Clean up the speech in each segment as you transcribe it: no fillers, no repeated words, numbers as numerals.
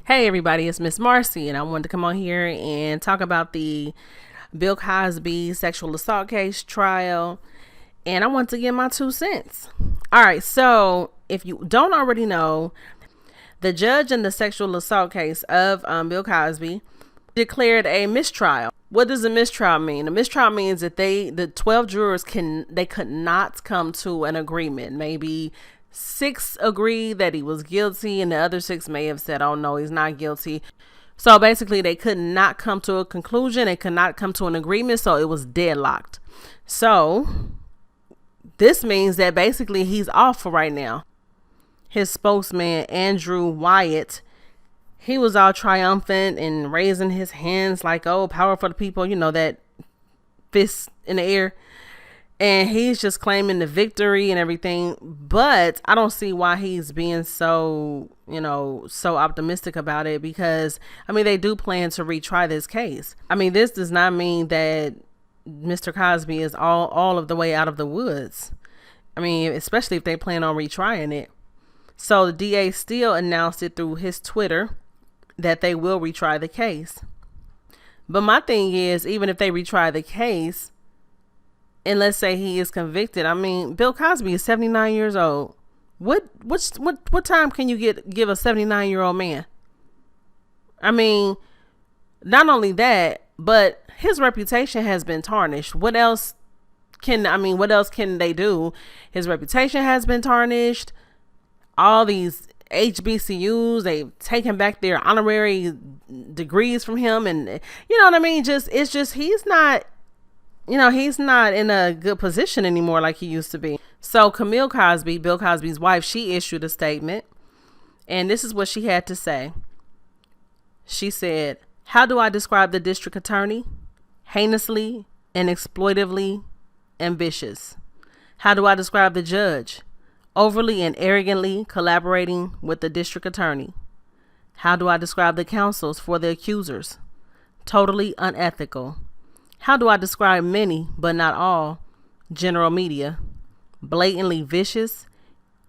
Hey everybody, it's Miss Marcy, and I wanted to come on here and talk about the Bill Cosby sexual assault case trial, and I want to give my 2 cents. All right, so if you don't already know, the judge in the sexual assault case of Bill Cosby declared a mistrial. What does a mistrial mean? A mistrial means that the 12 jurors could not come to an agreement. Maybe 6 agreed that he was guilty, and the other 6 may have said, "Oh no, he's not guilty." So basically, they could not come to a conclusion. They could not come to an agreement. So it was deadlocked. So this means that basically he's off for right now. His spokesman, Andrew Wyatt, he was all triumphant and raising his hands like, "Oh, power for the people," that fist in the air. And he's just claiming the victory and everything. But I don't see why he's being so optimistic about it, because, they do plan to retry this case. This does not mean that Mr. Cosby is all of the way out of the woods. Especially if they plan on retrying it. So the DA still announced it through his Twitter that they will retry the case. But my thing is, even if they retry the case, and let's say he is convicted, Bill Cosby is 79 years old. What time can you give a 79-year-old man? Not only that, but his reputation has been tarnished. What else can they do? His reputation has been tarnished. All these HBCUs, they've taken back their honorary degrees from him, and he's not in a good position anymore like he used to be. So Camille Cosby, Bill Cosby's wife, she issued a statement, and this is what she had to say. She said, "How do I describe the district attorney? Heinously and exploitively ambitious. How do I describe the judge? Overly and arrogantly collaborating with the district attorney. How do I describe the counsels for the accusers? Totally unethical. How do I describe many, but not all, general media? Blatantly vicious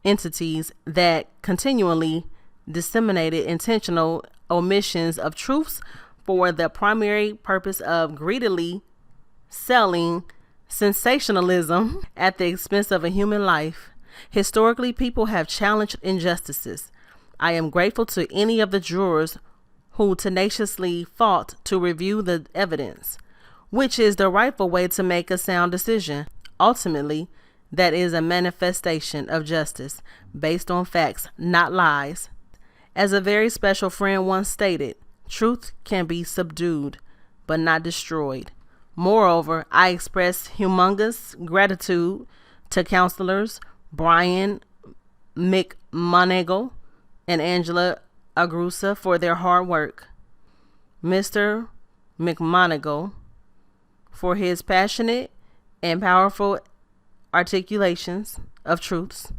entities that continually disseminated intentional omissions of truths for the primary purpose of greedily selling sensationalism at the expense of a human life. Historically, people have challenged injustices. I am grateful to any of the jurors who tenaciously fought to review the evidence, which is the rightful way to make a sound decision. Ultimately, that is a manifestation of justice based on facts, not lies. As a very special friend once stated, truth can be subdued, but not destroyed. Moreover, I express humongous gratitude to counselors Brian McMonagle and Angela Agrusa for their hard work. Mr. McMonagle for his passionate and powerful articulations of truths.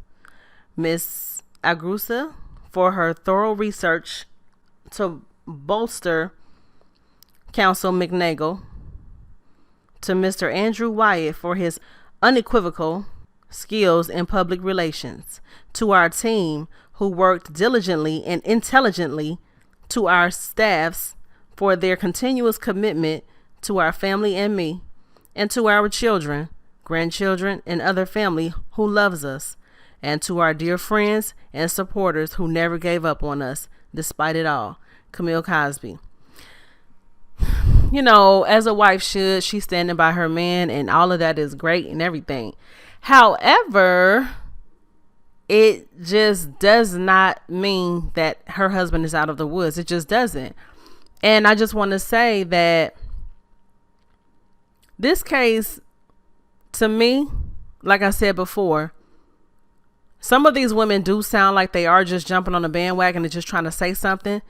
Ms. Agrusa for her thorough research to bolster Counsel McNagle. To Mr. Andrew Wyatt for his unequivocal skills in public relations. To our team who worked diligently and intelligently. To our staffs for their continuous commitment to our family and me, and to our children, grandchildren, and other family who loves us, and to our dear friends and supporters who never gave up on us despite it all. Camille Cosby. As a wife should, she's standing by her man, and all of that is great and everything. However, it just does not mean that her husband is out of the woods. It just doesn't. And I just want to say that this case, to me, like I said before, some of these women do sound like they are just jumping on the bandwagon and just trying to say something.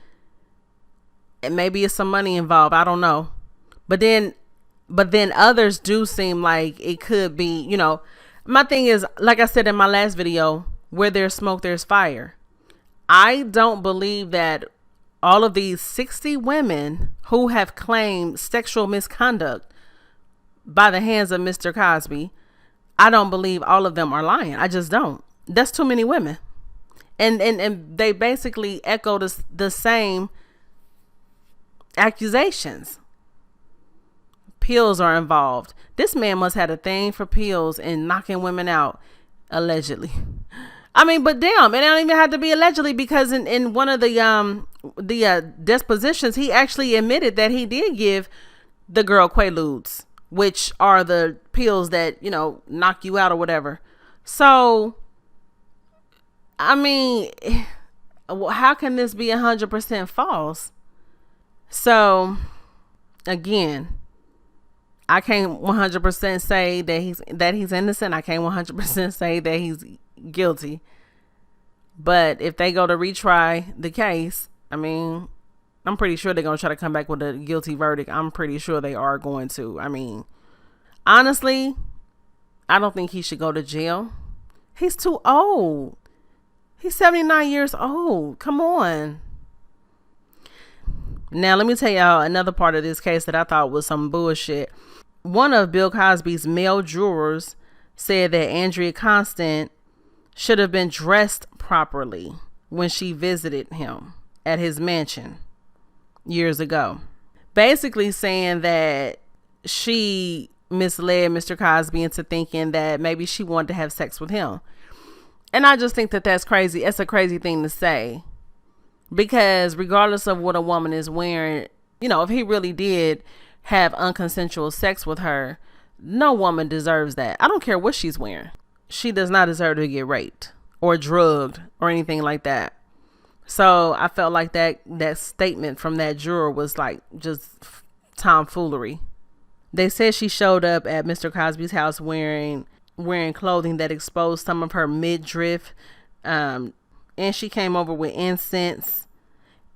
And maybe it's some money involved. I don't know. But then others do seem like it could be, my thing is, like I said in my last video, where there's smoke, there's fire. I don't believe that all of these 60 women who have claimed sexual misconduct by the hands of Mr. Cosby, I don't believe all of them are lying. I just don't. That's too many women. And they basically echo the same accusations. Pills are involved. This man must have a thing for pills and knocking women out, allegedly. I mean, but damn, it don't even have to be allegedly, because in one of the depositions, he actually admitted that he did give the girl Quaaludes, which are the pills that, you know, knock you out or whatever. So, I mean, how can this be 100% false? So, again, I can't 100% say that he's innocent. I can't 100% say that he's guilty. But if they go to retry the case, I mean, I'm pretty sure they're going to try to come back with a guilty verdict. I'm pretty sure they are going to. I mean, honestly, I don't think he should go to jail. He's too old. He's 79 years old. Come on. Now, let me tell y'all another part of this case that I thought was some bullshit. One of Bill Cosby's male jurors said that Andrea Constand should have been dressed properly when she visited him at his mansion years ago. Basically saying that she misled Mr. Cosby into thinking that maybe she wanted to have sex with him. And I just think that that's crazy. It's a crazy thing to say. Because regardless of what a woman is wearing, you know, if he really did have unconsensual sex with her, no woman deserves that. I don't care what she's wearing. She does not deserve to get raped or drugged or anything like that. So I felt like that statement from that juror was like just tomfoolery. They said she showed up at Mr. Cosby's house wearing clothing that exposed some of her midriff. And she came over with incense.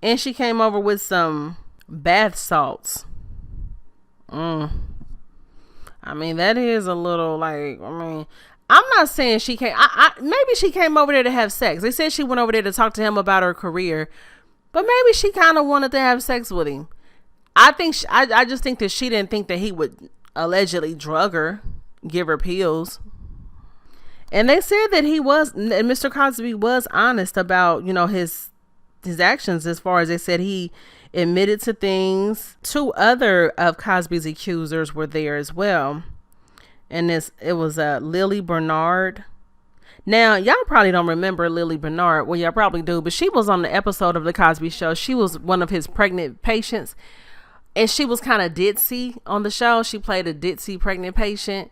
And she came over with some bath salts. I mean, that is a little like, I mean, I'm not saying she came. Maybe she came over there to have sex. They said she went over there to talk to him about her career, but maybe she kind of wanted to have sex with him. I just think that she didn't think that he would allegedly drug her, give her pills. And they said that Mr. Cosby was honest about, you know, his actions, as far as they said he admitted to things. Two other of Cosby's accusers were there as well. And it was Lily Bernard. Now, y'all probably don't remember Lily Bernard. Well, y'all probably do, but she was on the episode of The Cosby Show. She was one of his pregnant patients, and she was kind of ditzy on the show. She played a ditzy pregnant patient.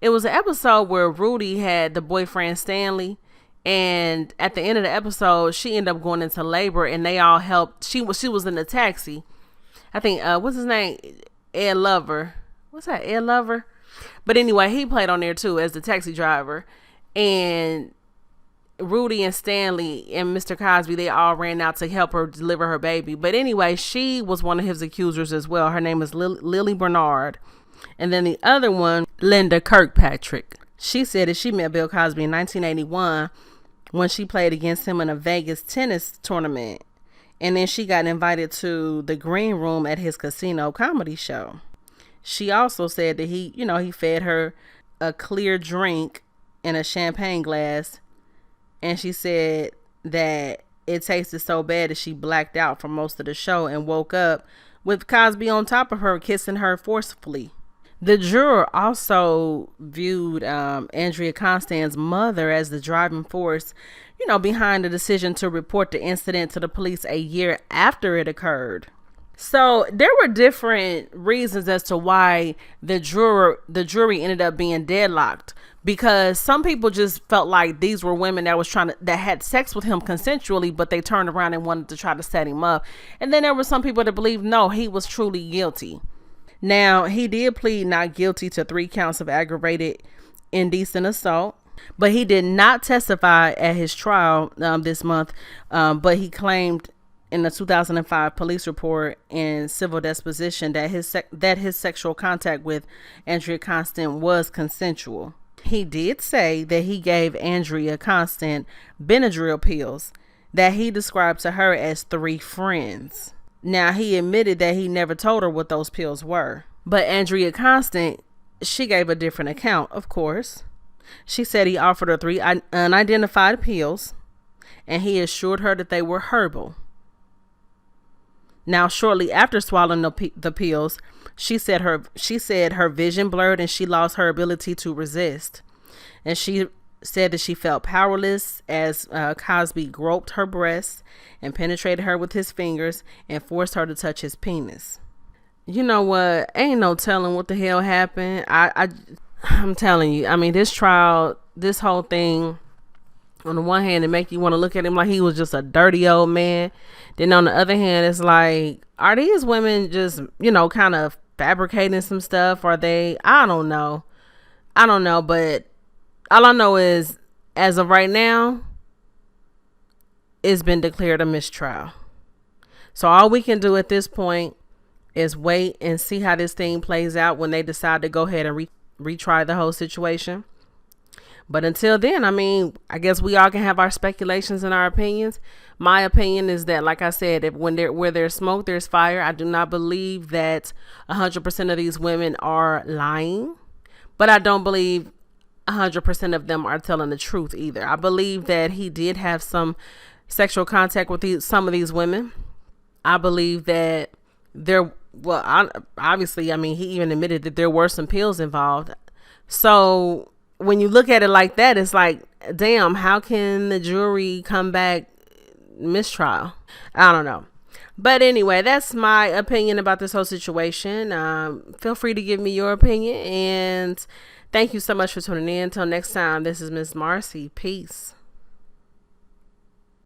It was an episode where Rudy had the boyfriend Stanley, and at the end of the episode, she ended up going into labor, and they all helped. She was in a taxi. I think what's his name? Ed Lover. What's that? Ed Lover. But anyway, he played on there too as the taxi driver, and Rudy and Stanley and Mr. Cosby, they all ran out to help her deliver her baby. But anyway, she was one of his accusers as well. Her name is Lily Bernard. And then the other one, Linda Kirkpatrick. She said that she met Bill Cosby in 1981 when she played against him in a Vegas tennis tournament. And then she got invited to the green room at his casino comedy show. She also said that he fed her a clear drink in a champagne glass. And she said that it tasted so bad that she blacked out for most of the show and woke up with Cosby on top of her, kissing her forcefully. The juror also viewed Andrea Constand's mother as the driving force, behind the decision to report the incident to the police a year after it occurred. So there were different reasons as to why the jury ended up being deadlocked, because some people just felt like these were women that had sex with him consensually, but they turned around and wanted to try to set him up. And then there were some people that believed, no, he was truly guilty. Now, he did plead not guilty to 3 counts of aggravated indecent assault, but he did not testify at his trial this month. But he claimed in the 2005 police report and civil disposition that his sexual contact with Andrea Constand was consensual. He did say that he gave Andrea Constand Benadryl pills that he described to her as 3 friends. Now, he admitted that he never told her what those pills were. But Andrea Constand, she gave a different account, of course. She said he offered her 3 unidentified pills and he assured her that they were herbal. Now, shortly after swallowing the pills, she said her vision blurred and she lost her ability to resist. And she said that she felt powerless as Cosby groped her breasts and penetrated her with his fingers and forced her to touch his penis. You know what? Ain't no telling what the hell happened. I'm telling you. I mean, this trial, this whole thing, on the one hand, it make you want to look at him like he was just a dirty old man. Then on the other hand, it's like, are these women just, kind of fabricating some stuff? Are they? I don't know. But all I know is, as of right now, it's been declared a mistrial. So all we can do at this point is wait and see how this thing plays out when they decide to go ahead and retry the whole situation. But until then, I mean, I guess we all can have our speculations and our opinions. My opinion is that, like I said, where there's smoke, there's fire. I do not believe that 100% of these women are lying, but I don't believe 100% of them are telling the truth either. I believe that he did have some sexual contact with some of these women. I believe that obviously, I mean, he even admitted that there were some pills involved. So when you look at it like that, it's like, damn, how can the jury come back mistrial? I don't know. But anyway, that's my opinion about this whole situation. Feel free to give me your opinion. And thank you so much for tuning in. Until next time, this is Miss Marcy. Peace.